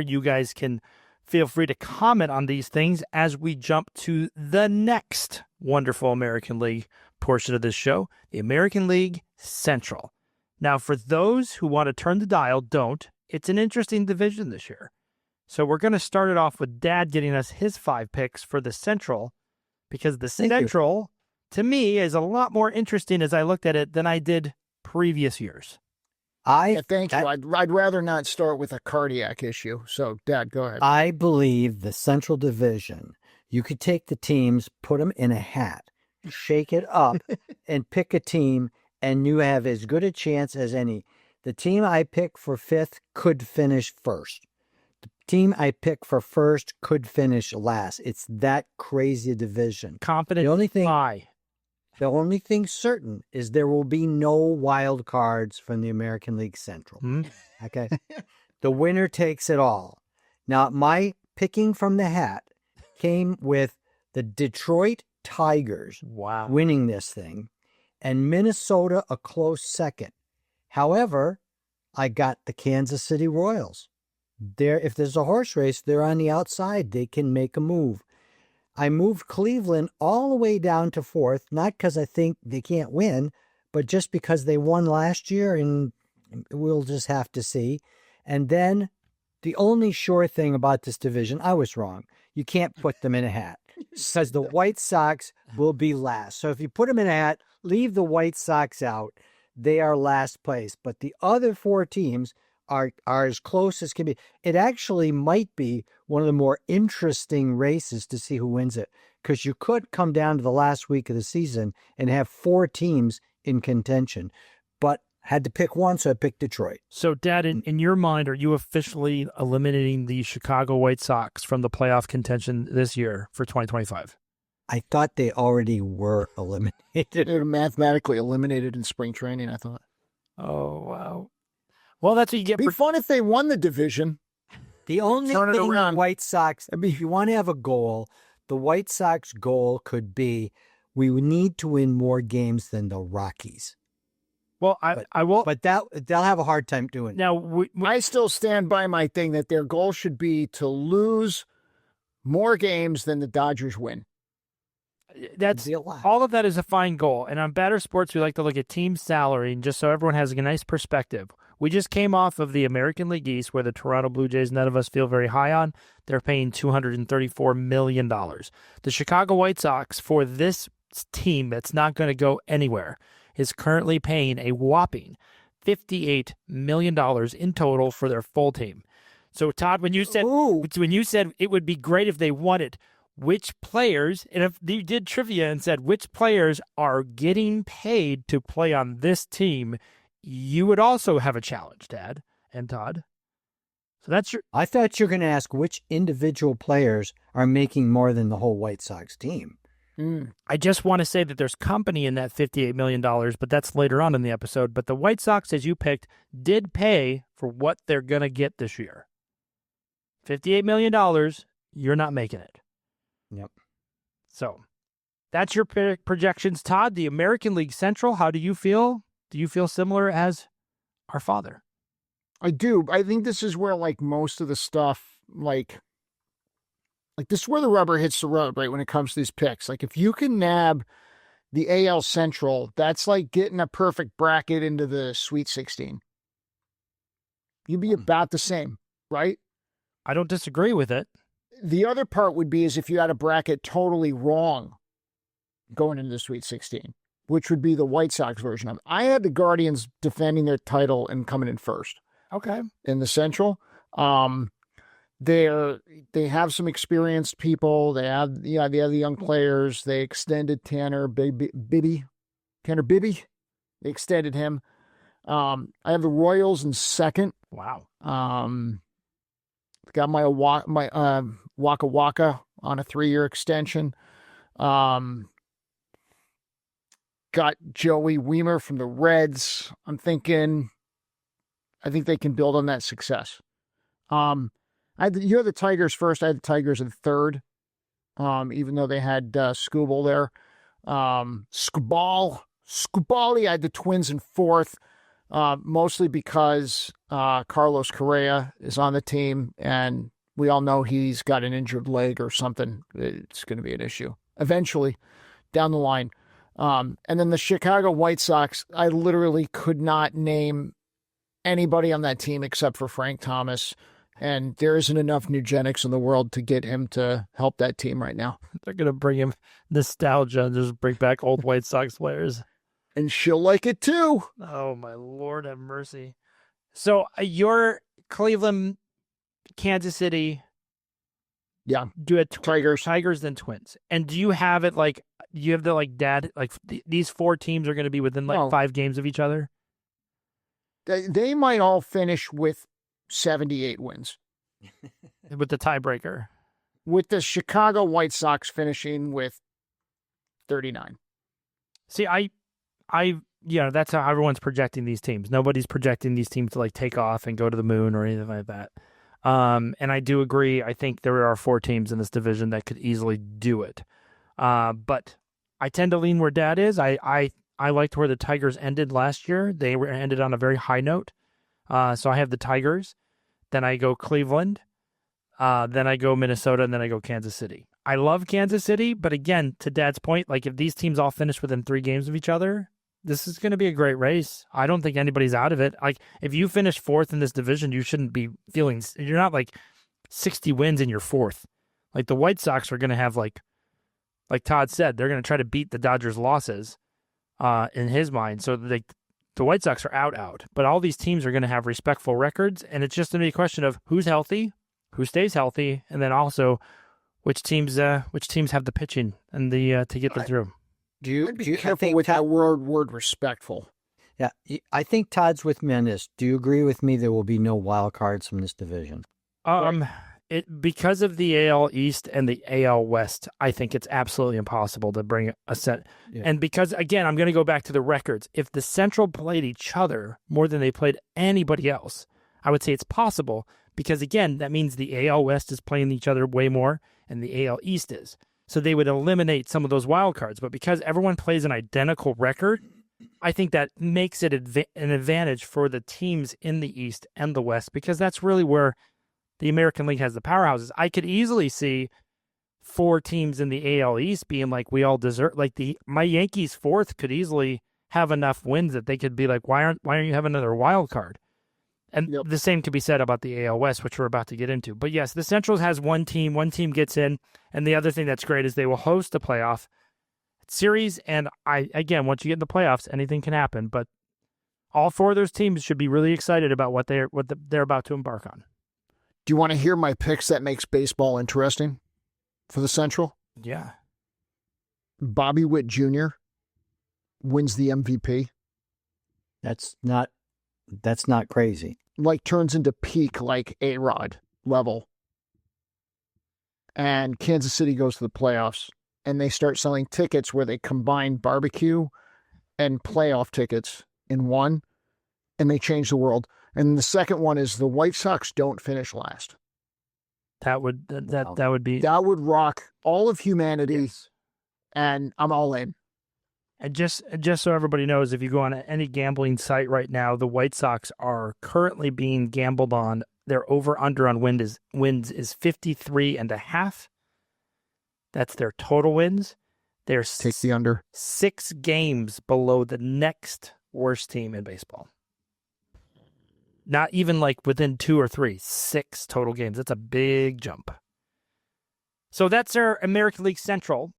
You guys can feel free to comment on these things as we jump to the next wonderful American League portion of this show, the American League Central. Now, for those who want to turn the dial, don't. It's an interesting division this year. So we're going to start it off with Dad getting us his 5 picks for the Central, because the Central, to me, is a lot more interesting as I looked at it than I did previous years. Thank you. I'd rather not start with a cardiac issue. So, Dad, go ahead. I believe the Central Division, you could take the teams, put them in a hat, shake it up, and pick a team, and you have as good a chance as any. The team I pick for 5th could finish first. The team I pick for first could finish last. It's that crazy division. Confident. The only thing certain is there will be no wild cards from the American League Central. Okay? The winner takes it all. Now, my picking from the hat came with the Detroit Tigers winning this thing, and Minnesota a close second. However, I got the Kansas City Royals. If there's a horse race, they're on the outside. They can make a move. I moved Cleveland all the way down to 4th, not because I think they can't win, but just because they won last year, and we'll just have to see. And then the only sure thing about this division, I was wrong. You can't put them in a hat, because the White Sox will be last. So if you put them in a hat, leave the White Sox out. They are last place. But the other 4 teams are as close as can be. It actually might be one of the more interesting races to see who wins it, because you could come down to the last week of the season and have 4 teams in contention, but had to pick one, so I picked Detroit. So, Dad, in your mind, are you officially eliminating the Chicago White Sox from the playoff contention this year for 2025? I thought they already were eliminated. They were mathematically eliminated in spring training, I thought. Oh, wow. Well, that's what you get. It'd be fun if they won the division. The only thing the White Sox, if you want to have a goal, the White Sox goal could be, we need to win more games than the Rockies. Well, I will. But they'll have a hard time doing it. Now, I still stand by my thing that their goal should be to lose more games than the Dodgers win. That's all of that is a fine goal. And on BadderSports, we like to look at team salary, and just so everyone has a nice perspective. We just came off of the American League East, where the Toronto Blue Jays, none of us feel very high on. They're paying $234 million. The Chicago White Sox, for this team that's not going to go anywhere, is currently paying a whopping $58 million in total for their full team. So, Todd, when you said it would be great if they won it, which players, and if you did trivia and said which players are getting paid to play on this team, you would also have a challenge, Dad and Todd. So that's your. I thought you were going to ask which individual players are making more than the whole White Sox team. I just want to say that there's company in that $58 million, but that's later on in the episode. But the White Sox, as you picked, did pay for what they're going to get this year. $58 million, you're not making it. Yep. So that's your projections. Todd, the American League Central, how do you feel? Do you feel similar as our father? I do. I think this is where, like, most of the stuff, like this is where the rubber hits the road, right, when it comes to these picks. Like, if you can nab the AL Central, that's like getting a perfect bracket into the Sweet 16. You'd be about the same, right? I don't disagree with it. The other part would be is if you had a bracket totally wrong going into the Sweet 16, which would be the White Sox version of it. I had the Guardians defending their title and coming in first. Okay. In the Central. They have some experienced people. They have the young players. They extended Tanner Bibby. They extended him. I have the Royals in second. Wow. Got my Waka Waka on a 3-year extension. Got Joey Wiemer from the Reds. I think they can build on that success. You had the Tigers first. I had the Tigers in third, even though they had Skubal there. Skubali, I had the Twins in fourth. mostly because Carlos Correa is on the team, and we all know he's got an injured leg or something. It's going to be an issue eventually down the line. And then the Chicago White Sox, I literally could not name anybody on that team except for Frank Thomas. And there isn't enough eugenics in the world to get him to help that team right now. They're going to bring him nostalgia and just bring back old White Sox players. And she'll like it too. Oh, my Lord have mercy. So you're Cleveland, Kansas City. Yeah. Do it Tigers, then Twins. And do you have it like, you have the like dad, like these four teams are going to be within like 5 games of each other? They might all finish with 78 wins. With the tiebreaker. With the Chicago White Sox finishing with 39. See, that's how everyone's projecting these teams. Nobody's projecting these teams to like take off and go to the moon or anything like that. And I do agree. I think there are 4 teams in this division that could easily do it. But I tend to lean where Dad is. I liked where the Tigers ended last year. They ended on a very high note. So I have the Tigers. Then I go Cleveland. Then I go Minnesota, and then I go Kansas City. I love Kansas City, but again, to Dad's point, like if these teams all finish within 3 games of each other, this is going to be a great race. I don't think anybody's out of it. Like if you finish 4th in this division, you shouldn't be feeling, you're not like 60 wins in your 4th. Like the White Sox are going to have like Todd said, they're going to try to beat the Dodgers' losses in his mind. So the White Sox are out, but all these teams are going to have respectful records, and it's just going to be a question of who's healthy, who stays healthy, and then also which teams have the pitching and the to get them through. Do you careful with that word respectful? Yeah, I think Todd's with me on this. Do you agree with me there will be no wild cards from this division? Because of the AL East and the AL West, I think it's absolutely impossible to bring a set. Yeah. And because, again, I'm going to go back to the records. If the Central played each other more than they played anybody else, I would say it's possible. Because, again, that means the AL West is playing each other way more and the AL East is. So they would eliminate some of those wild cards. But because everyone plays an identical record, I think that makes it an advantage for the teams in the East and the West, because that's really where the American League has the powerhouses. I could easily see 4 teams in the AL East being like, we all deserve, like my Yankees 4th could easily have enough wins that they could be like, why aren't you having another wild card? And the same could be said about the AL West, which we're about to get into. But yes, the Central has one team gets in, and the other thing that's great is they will host a playoff series. And again, once you get in the playoffs, anything can happen. But all 4 of those teams should be really excited about what they're about to embark on. Do you want to hear my picks that makes baseball interesting for the Central? Yeah. Bobby Witt Jr. wins the MVP. That's not crazy. Like turns into peak like A-Rod level. And Kansas City goes to the playoffs, and they start selling tickets where they combine barbecue and playoff tickets in one, and they change the world. And the second one is the White Sox don't finish last. That would rock all of humanity. Yes. And I'm all in. And just so everybody knows, if you go on any gambling site right now, the White Sox are currently being gambled on. Their over-under on wins is 53.5. That's their total wins. They're take the under 6 games below the next worst team in baseball. Not even like within 2 or 3, 6 total games. That's a big jump. So that's our American League Central.